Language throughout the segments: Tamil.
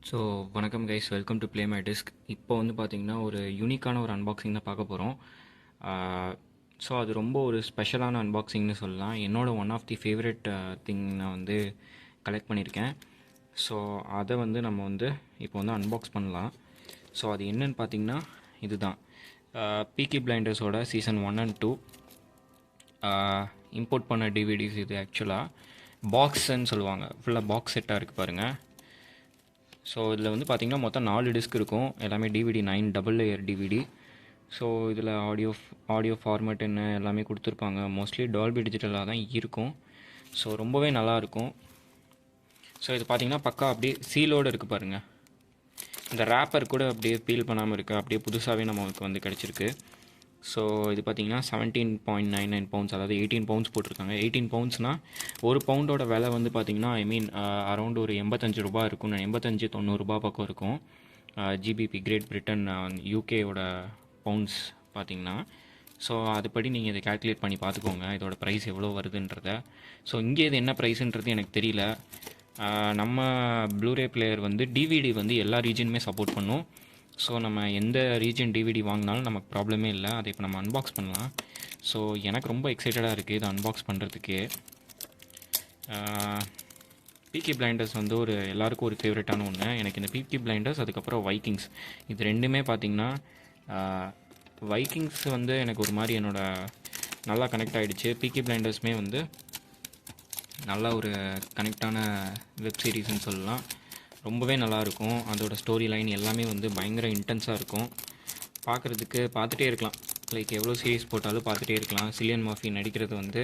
ஸோ வணக்கம் guys, welcome to play my disk. இப்போ வந்து பார்த்திங்கன்னா ஒரு யூனிக்கான ஒரு அன்பாக்சிங் தான் பார்க்க போகிறோம். ஸோ அது ரொம்ப ஒரு ஸ்பெஷலான அன்பாக்சிங்னு சொல்லலாம். என்னோட one of the favourite thing நான் வந்து கலெக்ட் பண்ணியிருக்கேன். ஸோ அதை வந்து நம்ம வந்து இப்போ வந்து அன்பாக்ஸ் பண்ணலாம். ஸோ அது என்னன்னு பார்த்திங்கன்னா இதுதான், பீக்கி பிளைண்டர்ஸோட சீசன் 1 and 2 இம்போர்ட் பண்ண டிவிடிஸ். இது ஆக்சுவலாக பாக்ஸ்ன்னு சொல்லுவாங்க. ஃபுல்லாக பாக்ஸ் செட்டாக இருக்குது பாருங்கள். ஸோ இதில் வந்து பார்த்திங்கன்னா மொத்தம் 4 டிஸ்க் இருக்கும். எல்லாமே DVD 9 double layer DVD. So இதில் ஆடியோ ஃபார்மேட் என்ன எல்லாமே கொடுத்துருப்பாங்க. மோஸ்ட்லி டால்பி டிஜிட்டலாக தான் இருக்கும். ஸோ ரொம்பவே நல்லாயிருக்கும். ஸோ இது பார்த்திங்கன்னா பக்கா அப்படியே சீலோடு இருக்குது பாருங்கள். இந்த ரேப்பர் கூட அப்படியே பீல் பண்ணாமல் இருக்குது. அப்படியே புதுசாகவே நமக்கு வந்து கிடச்சிருக்கு. ஸோ இது பார்த்திங்கன்னா 17.99 பவுண்ட்ஸ், அதாவது 18 பவுண்ட்ஸ் போட்டிருக்காங்க. 18 பவுண்ட்ஸ்னால் ஒரு பவுண்டோட விலை வந்து பார்த்திங்கன்னா அரௌண்ட் ஒரு 85 ரூபா இருக்கும். 85-90 ரூபா பக்கம் இருக்கும். ஜிபிபி கிரேட் பிரிட்டன் யூகேயோட பவுண்ட்ஸ் பார்த்திங்கன்னா. ஸோ அதுபடி நீங்கள் இதை கால்குலேட் பண்ணி பார்த்துக்கோங்க, இதோட ப்ரைஸ் எவ்வளோ வருதுன்றத. ஸோ இங்கே இது என்ன ப்ரைஸுன்றது எனக்கு தெரியல. நம்ம ப்ளூரே பிளேயர் வந்து டிவிடி வந்து எல்லா ரீஜனுமே சப்போர்ட் பண்ணும். ஸோ நம்ம எந்த ரீஜன் டிவிடி வாங்கினாலும் நமக்கு ப்ராப்ளமே இல்லை. அதை இப்போ நம்ம அன்பாக்ஸ் பண்ணலாம். ஸோ எனக்கு ரொம்ப எக்ஸைட்டடாக இருக்குது இதை அன்பாக்ஸ் பண்ணுறதுக்கு. பீக்கி பிளைண்டர்ஸ் வந்து ஒரு எல்லாருக்கும் ஒரு ஃபேவரட்டான ஒன்று. எனக்கு இந்த பீக்கி பிளைண்டர்ஸ், அதுக்கப்புறம் வைக்கிங்ஸ், இது ரெண்டுமே பார்த்திங்கன்னா வைக்கிங்ஸ் வந்து எனக்கு ஒரு மாதிரி நல்லா கனெக்ட் ஆகிடுச்சு. பீக்கி பிளைண்டர்ஸுமே வந்து நல்ல ஒரு கனெக்டான வெப் சீரிஸ்ன்னு சொல்லலாம். ரொம்பவே நல்லாயிருக்கும். அதோடய ஸ்டோரி லைன் எல்லாமே வந்து பயங்கர இன்டென்ஸாக இருக்கும். பார்க்குறதுக்கு பார்த்துட்டே இருக்கலாம். லைக் எவ்வளோ சீரிஸ் போட்டாலும் பார்த்துட்டே இருக்கலாம். சிலியன் மர்ஃபி நடிக்கிறது வந்து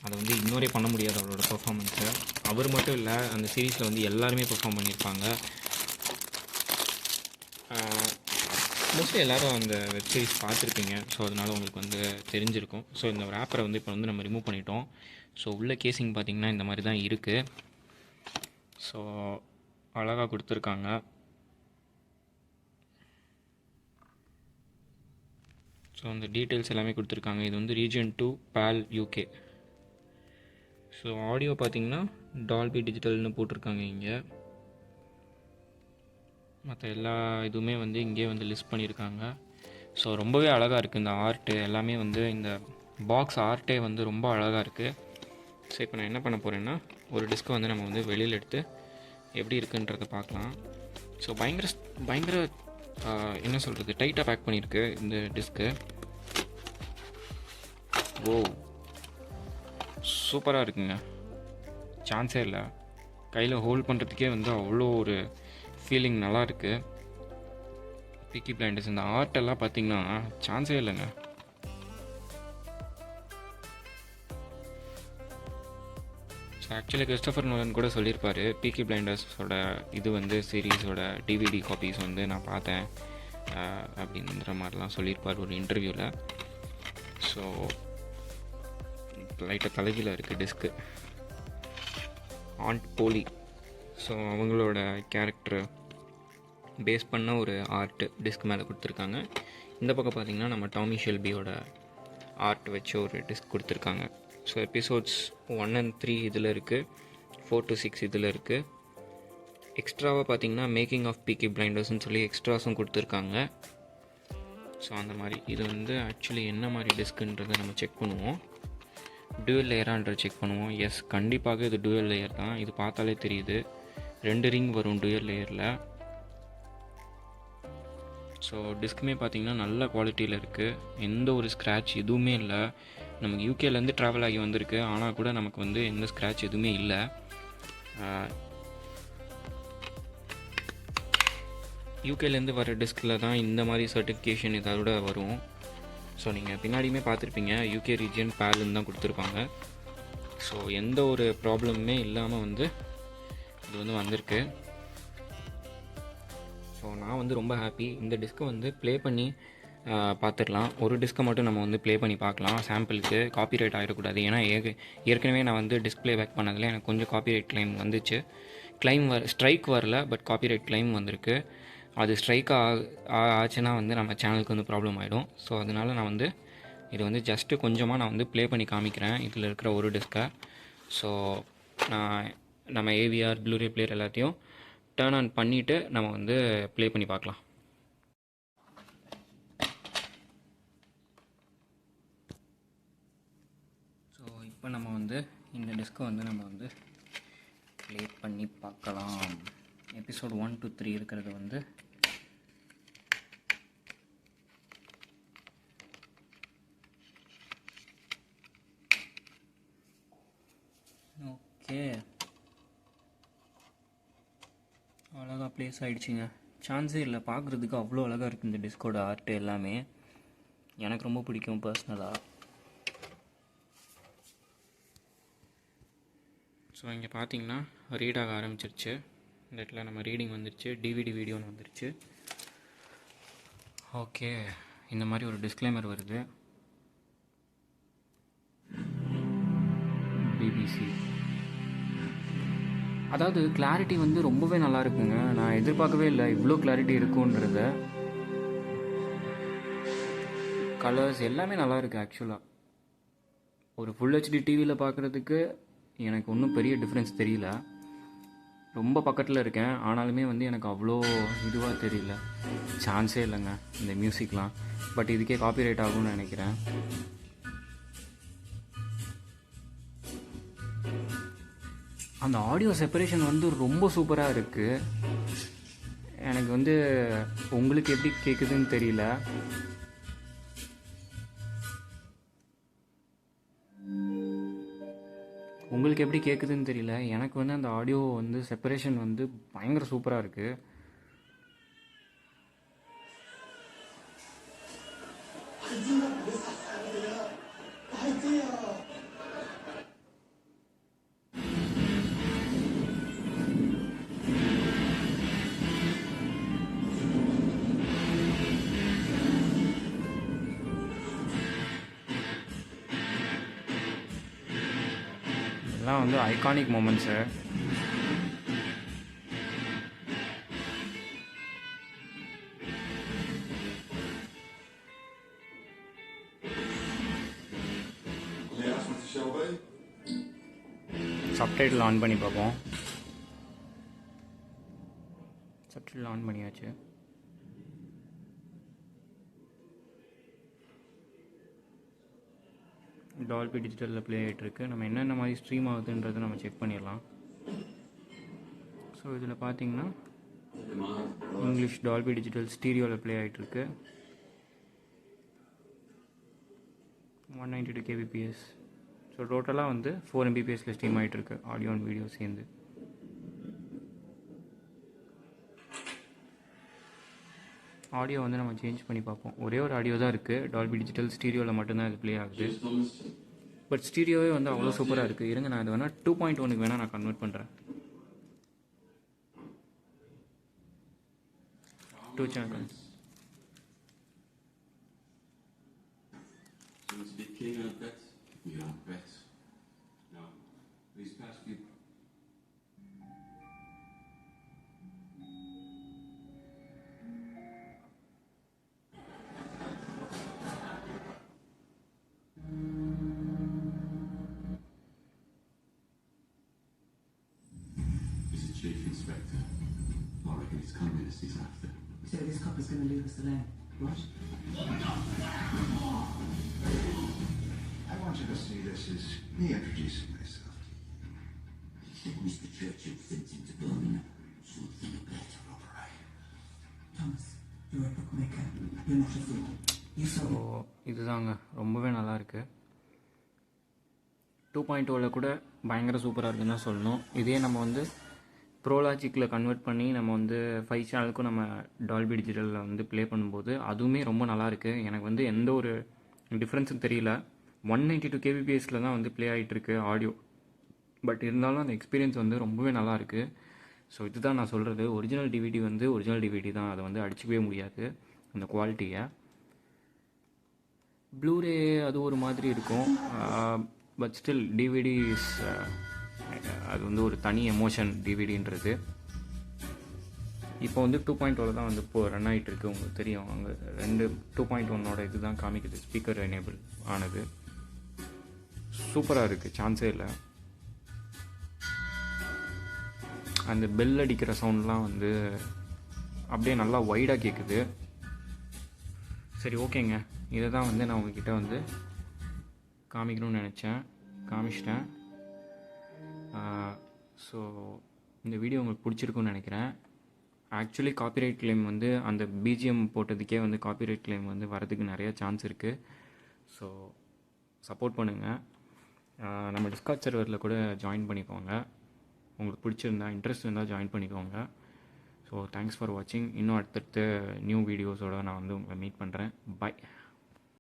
அதை வந்து இக்னோரே பண்ண முடியாது அவரோட பர்ஃபார்மன்ஸை. அவர் மட்டும் இல்லை, அந்த சீரீஸில் வந்து எல்லாருமே பெர்ஃபார்ம் பண்ணியிருப்பாங்க. மோஸ்ட்லி எல்லோரும் அந்த வெப் சீரிஸ் பார்த்துருப்பீங்க. ஸோ அதனால் உங்களுக்கு வந்து தெரிஞ்சிருக்கும். ஸோ இந்த ரேப்பரை வந்து இப்போ வந்து நம்ம ரிமூவ் பண்ணிட்டோம். ஸோ உள்ள கேசிங் பார்த்திங்கன்னா இந்த மாதிரி தான் இருக்குது. ஸோ அழகாக கொடுத்துருக்காங்க. ஸோ அந்த டீட்டெயில்ஸ் எல்லாமே கொடுத்துருக்காங்க. இது வந்து region 2 PAL UK. So audio பார்த்திங்கன்னா டால்பி டிஜிட்டல்னு போட்டிருக்காங்க இங்கே. மற்ற எல்லா இதுவுமே வந்து இங்கே வந்து லிஸ்ட் பண்ணியிருக்காங்க. ஸோ ரொம்பவே அழகாக இருக்குது இந்த ஆர்ட்டு எல்லாமே. வந்து இந்த பாக்ஸ் ஆர்ட்டே வந்து ரொம்ப அழகாக இருக்குது. ஸோ இப்போ நான் என்ன பண்ண போகிறேன்னா, ஒரு டிஸ்கை வந்து நம்ம வந்து வெளியில் எடுத்து எப்படி இருக்குன்றதை பார்க்கலாம். ஸோ பயங்கர என்ன சொல்கிறது, டைட்டாக பேக் பண்ணியிருக்கு இந்த டிஸ்க்கு. ஓ, சூப்பராக இருக்குங்க, சான்ஸே இல்லை. கையில் ஹோல்ட் பண்ணுறதுக்கே வந்து அவ்வளோ ஒரு ஃபீலிங் நல்லா இருக்குது. பீக்கி பிளைண்டர்ஸ் இந்த ஆர்ட்டெல்லாம் பார்த்திங்கன்னா சான்ஸே இல்லைங்க. ஸோ ஆக்சுவலி கிறிஸ்டோஃபர் நோலன் கூட சொல்லியிருப்பார், பீக்கி பிளைண்டர்ஸோட இது வந்து சீரீஸோட டிவிடி காப்பீஸ் வந்து நான் பார்த்தேன் அப்படின்ற மாதிரிலாம் சொல்லியிருப்பார் ஒரு இன்டர்வியூவில். ஸோ லைட்டாக தலைகீழ இருக்குது டிஸ்க்கு. ஆண்ட் போலி, ஸோ அவங்களோட கேரக்டர் பேஸ் பண்ண ஒரு ஆர்ட் டிஸ்க் மேலே கொடுத்துருக்காங்க. இந்த பக்கம் பார்த்திங்கன்னா நம்ம டாமி ஷெல்பியோட ஆர்ட் வச்சு ஒரு டிஸ்க் கொடுத்துருக்காங்க. ஸோ எபிசோட்ஸ் 1 and 3 இதில் இருக்குது, 4 to 6 இதில் இருக்குது. எக்ஸ்ட்ராவாக பார்த்திங்கன்னா மேக்கிங் ஆஃப் பீக்கி பிளைண்டர்ஸ்னு சொல்லி எக்ஸ்ட்ராஸும் கொடுத்துருக்காங்க. ஸோ அந்த மாதிரி இது வந்து ஆக்சுவலி என்ன மாதிரி டிஸ்க்குன்றதை நம்ம செக் பண்ணுவோம். டூயல் லேயரான்றது செக் பண்ணுவோம். எஸ், கண்டிப்பாக இது டூயல் லேயர் தான். இது பார்த்தாலே தெரியுது, 2 ரிங் வரும் டூயல் லேயரில். ஸோ டிஸ்க்குமே பார்த்திங்கன்னா நல்ல குவாலிட்டியில் இருக்குது. எந்த ஒரு ஸ்க்ராட்ச் எதுவுமே இல்லை. நமக்கு யூகேலேருந்து ட்ராவல் ஆகி வந்திருக்கு, ஆனால் கூட நமக்கு வந்து எந்த ஸ்க்ராட்ச் எதுவுமே இல்லை. யூகேலேருந்து வர டிஸ்கில் தான் இந்த மாதிரி சர்டிஃபிகேஷன் இதோட வரும். ஸோ நீங்கள் பின்னாடியுமே பார்த்துருப்பீங்க, யூகே ரீஜன் PALன்னு தான் கொடுத்துருப்பாங்க. ஸோ எந்த ஒரு ப்ராப்ளமுமே இல்லாமல் வந்து இது வந்து வந்திருக்கு. ஸோ நான் வந்து ரொம்ப ஹாப்பி. இந்த டிஸ்க்கை வந்து ப்ளே பண்ணி பார்த்துடலாம். ஒரு டிஸ்க்கை மட்டும் நம்ம வந்து ப்ளே பண்ணி பார்க்கலாம் சாம்பிளுக்கு. காப்பிரைட் ஆகிடக்கூடாது. ஏன்னா ஏற்கனவே நான் வந்து டிஸ்பிளே பேக் பண்ணதில் எனக்கு கொஞ்சம் காப்பிரைட் கிளைம் வந்துச்சு. ஸ்ட்ரைக் வரல, பட் காப்பிரைட் கிளைம் வந்திருக்கு. அது ஸ்ட்ரைக் ஆச்சுன்னா வந்து நம்ம சேனலுக்கு வந்து ப்ராப்ளம் ஆகிடும். ஸோ அதனால் நான் வந்து இது வந்து ஜஸ்ட்டு கொஞ்சமாக நான் வந்து ப்ளே பண்ணி காமிக்கிறேன் இதில் இருக்கிற ஒரு டிஸ்க்கை. ஸோ நான் நம்ம ஏவிஆர் ப்ளூரே பிளேயர் எல்லாத்தையும் டர்ன் ஆன் பண்ணிவிட்டு நம்ம வந்து ப்ளே பண்ணி பார்க்கலாம். ஸோ இப்போ நம்ம வந்து இந்த டிஸ்கை வந்து நம்ம வந்து ப்ளே பண்ணி பார்க்கலாம். எபிசோட் 1 to 3 இருக்கிறது வந்து ஓகே அழகாக ப்ளேஸ் ஆகிடுச்சிங்க. சான்ஸே இல்லை, பார்க்குறதுக்கு அவ்வளோ அழகாக இருக்குது இந்த டிஸ்கோட ஆர்ட் எல்லாமே. எனக்கு ரொம்ப பிடிக்கும் பர்சனலாக. ஸோ இங்கே பார்த்தீங்கன்னா ரீட் ஆக ஆரம்பிச்சிருச்சு. இந்த இடத்துல நம்ம ரீடிங் வந்துருச்சு, டிவிடி வீடியோன்னு வந்துருச்சு. ஓகே, இந்த மாதிரி ஒரு டிஸ்க்ளைமர் வருது. பிபிசி, அதாவது கிளாரிட்டி வந்து ரொம்பவே நல்லா இருக்குங்க. நான் எதிர்பார்க்கவே இல்லை இவ்வளோ கிளாரிட்டி இருக்குன்றத. கலர்ஸ் எல்லாமே நல்லா இருக்குது. ஆக்சுவலாக ஒரு ஃபுல் ஹெச்டி டிவியில் பார்க்குறதுக்கு எனக்கு ஒன்றும் பெரிய டிஃப்ரென்ஸ் தெரியல. ரொம்ப பக்கத்தில் இருக்கேன், ஆனாலுமே வந்து எனக்கு அவ்வளோ இதுவாக தெரியல. சான்ஸே இல்லைங்க இந்த மியூசிக்லாம். பட் இதுக்கே காப்பிரைட் ஆகும்னு நினைக்கிறேன். அந்த ஆடியோ செப்பரேஷன் வந்து ரொம்ப சூப்பராக இருக்குது. எனக்கு வந்து உங்களுக்கு எப்படி கேட்குதுன்னு தெரியல. உங்களுக்கு எப்படி கேட்குதுன்னு தெரியல. எனக்கு வந்து அந்த ஆடியோ வந்து செப்பரேஷன் வந்து பயங்கர சூப்பராக இருக்குது. இதெல்லாம் வந்து ஐகானிக் மூமெண்ட்ஸு. சப்டைட்டில் ஆன் பண்ணி பார்ப்போம். சப்டைட்டில் ஆன் பண்ணியாச்சு. டால்பி டிஜிட்டலில் ப்ளே ஆகிட்டுருக்கு. நம்ம என்னென்ன மாதிரி ஸ்ட்ரீம் ஆகுதுன்றதை நம்ம செக் பண்ணிடலாம். ஸோ இதில் பார்த்தீங்கன்னா இங்கிலீஷ் டால்பி டிஜிட்டல் ஸ்டீரியோவில் ப்ளே ஆகிட்டுருக்கு. 192 kbps. ஸோ டோட்டலாக வந்து 4 mbpsல ஸ்ட்ரீம் ஆகிட்டுருக்கு, ஆடியோ அண்ட் வீடியோ சேர்ந்து. ஆடியோ வந்து நம்ம சேஞ்ச் பண்ணி பார்ப்போம். ஒரே ஒரு ஆடியோ தான் இருக்குது, டால்பி டிஜிட்டல் ஸ்டீரியோவில் மட்டும்தான் இது ப்ளே ஆகுது. பட் ஸ்டீரியோவே வந்து அவ்வளோ சூப்பராக இருக்குது. இருங்க, நான் இது வேணால் 2.1க்கு வேணால் நான் கன்வெர்ட் பண்ணுறேன். 2 channels. Chief Inspector. I reckon it's communist he's after. So this copper's going to leave us alone, what? I want you to see this as me introducing myself. Mr. Churchill sent him to Birmingham. Something about To operate. Thomas, you're a bookmaker. You're not a fool. You saw so இதுதாங்க ரொம்பவே நல்லாயிருக்கு. 2.0வில் கூட பயங்கர சூப்பராக இருக்குன்னு தான் சொல்லணும். இதே நம்ம வந்து ப்ரோலாஜிக்கில் கன்வெர்ட் பண்ணி நம்ம வந்து 5 சேனலுக்கும் நம்ம டால்பி டிஜிட்டலில் வந்து ப்ளே பண்ணும்போது அதுவுமே ரொம்ப நல்லாயிருக்கு. எனக்கு வந்து எந்த ஒரு டிஃப்ரென்ஸும் தெரியல. 192 kbpsல தான் வந்து ப்ளே ஆகிட்டுருக்கு ஆடியோ. பட் இருந்தாலும் அந்த எக்ஸ்பீரியன்ஸ் வந்து ரொம்பவே நல்லாயிருக்கு. ஸோ இதுதான் நான் சொல்கிறது, ஒரிஜினல் டிவிடி வந்து ஒரிஜினல் டிவிடி தான், அதை வந்து அடிச்சிக்கவே முடியாது அந்த குவாலிட்டியை. ப்ளூரே அது ஒரு மாதிரி இருக்கும். பட் ஸ்டில் டிவிடிஸ் அது வந்து ஒரு தனி எமோஷன் டிவிடின்றது. இப்போ வந்து 2.0 தான் வந்து இப்போது ரன் ஆகிட்டுருக்கு. உங்களுக்கு தெரியும், அங்கே 2.1ஓட இது தான் காமிக்குது, ஸ்பீக்கர் எனேபிள் ஆனது. சூப்பராக இருக்குது, சான்ஸே இல்லை. அந்த பெல் அடிக்கிற சவுண்ட்லாம் வந்து அப்படியே நல்லா வைடாக கேட்குது. சரி ஓகேங்க, இதை தான் வந்து நான் உங்ககிட்ட வந்து காமிக்கணும்னு நினச்சேன், காமிச்சிட்டேன். ஸோ இந்த வீடியோ உங்களுக்கு பிடிச்சிருக்குன்னு நினைக்கிறேன். ஆக்சுவலி காப்பிரைட் கிளைம் வந்து அந்த பிஜிஎம் போட்டதுக்கே வந்து காப்பிரைட் கிளைம் வந்து வரதுக்கு நிறைய சான்ஸ் இருக்குது. ஸோ சப்போர்ட் பண்ணுங்கள். நம்ம டிஸ்கார்ட் சர்வரில் கூட ஜாயின் பண்ணிக்கோங்க. உங்களுக்கு பிடிச்சிருந்தா, இன்ட்ரெஸ்ட் இருந்தால் ஜாயின் பண்ணிக்கோங்க. ஸோ தேங்க்ஸ் ஃபார் வாட்சிங். இன்னும் அடுத்தடுத்த நியூ வீடியோஸோடு நான் வந்து உங்களை மீட் பண்ணுறேன். பை.